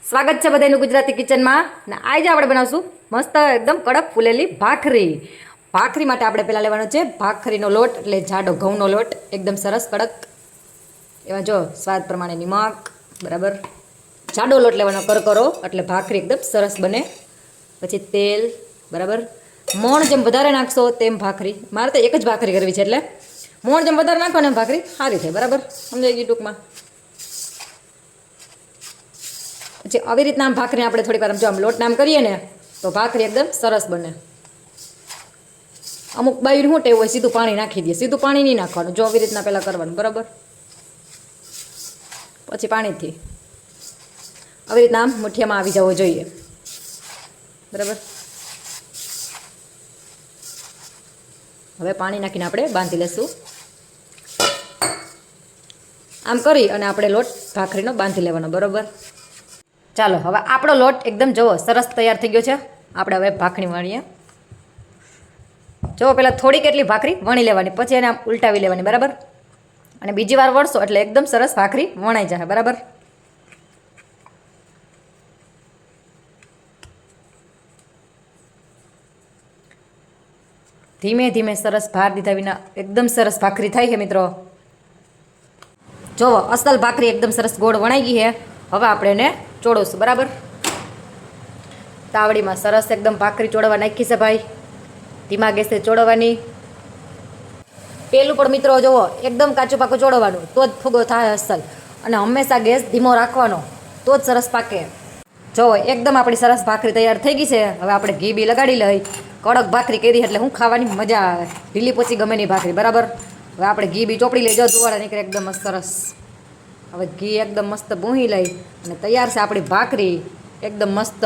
સ્વાગત છે બધાનું ગુજરાતી કિચનમાં ને આજે આપણે બનાવશું મસ્ત એકદમ કડક ફૂલેલી ભાખરી. ભાખરી માટે આપણે પહેલાં લેવાનો છે ભાખરીનો લોટ, એટલે જાડો ઘઉંનો લોટ, એકદમ સરસ કડક. એમાં જો સ્વાદ પ્રમાણે નિમક, બરાબર. જાડો લોટ લેવાનો કરકરો, એટલે ભાખરી એકદમ સરસ બને. પછી તેલ, બરાબર. મોણ જેમ વધારે નાખશો તેમ ભાખરી, મારે તો એક જ ભાખરી કરવી છે એટલે મોણ જેમ વધારે નાખો ને એમ ભાખરી સારી થાય, બરાબર. સમજાઈ ગયું ટૂંકમાં. પછી આવી રીતના આમ ભાખરી આપણે થોડીક વાર જો આમ લોટ નામ કરીએ ને તો ભાખરી એકદમ સરસ બને. અમુક બાયું શું ટેવ હોય સીધું પાણી નાખી દે, સીધું પાણી નહીં નાખવાનું, જો આવી રીતના પહેલાં કરવાનું, બરાબર. પછી પાણીથી આવી રીતના આમ મુઠિયામાં આવી જવો જોઈએ, બરાબર. હવે પાણી નાખીને આપણે બાંધી લેશું. આમ કરી અને આપણે લોટ ભાખરીનો બાંધી લેવાનો, બરાબર. ચાલો હવે આપણો લોટ એકદમ જુઓ સરસ તૈયાર થઈ ગયો છે. આપણે હવે ભાખરી વણીએ. જુઓ પહેલાં થોડીક એટલી ભાખરી વણી લેવાની, પછી એને આમ ઉલટાવી લેવાની, બરાબર. અને બીજી વાર વળશો એટલે એકદમ સરસ ભાખરી વણાઈ જશે, બરાબર. ધીમે ધીમે સરસ ભાર દીધા વિના એકદમ સરસ ભાખરી થાય છે મિત્રો. જુઓ અસલ ભાખરી એકદમ સરસ ગોળ વણાઈ ગઈ છે. હવે આપણે એને ચોળોશું, બરાબર. તાવડીમાં સરસ એકદમ ભાખરી ચોળવા નાખી છે ભાઈ, ધીમા ગેસે ચોળવાની. પેલું પણ મિત્રો જુઓ એકદમ કાચું પાકું ચોળવાનું, તો જ ફૂગો થાય અસલ. અને હંમેશા ગેસ ધીમો રાખવાનો, તો જ સરસ પાકે. જુઓ એકદમ આપણી સરસ ભાખરી તૈયાર થઈ ગઈ છે. હવે આપણે ઘી બી લગાડી લઈ. કડક ભાખરી કરી એટલે હું ખાવાની મજા આવે, ઢીલી પોચી ગમે નહીં ભાખરી, બરાબર. હવે આપણે ઘી બી ચોપડી લઈ, જો ધુવાળા નીકળે એકદમ સરસ. હવે ઘી એકદમ મસ્ત ભૂંહી લઈ અને તૈયાર છે આપણી ભાખરી એકદમ મસ્ત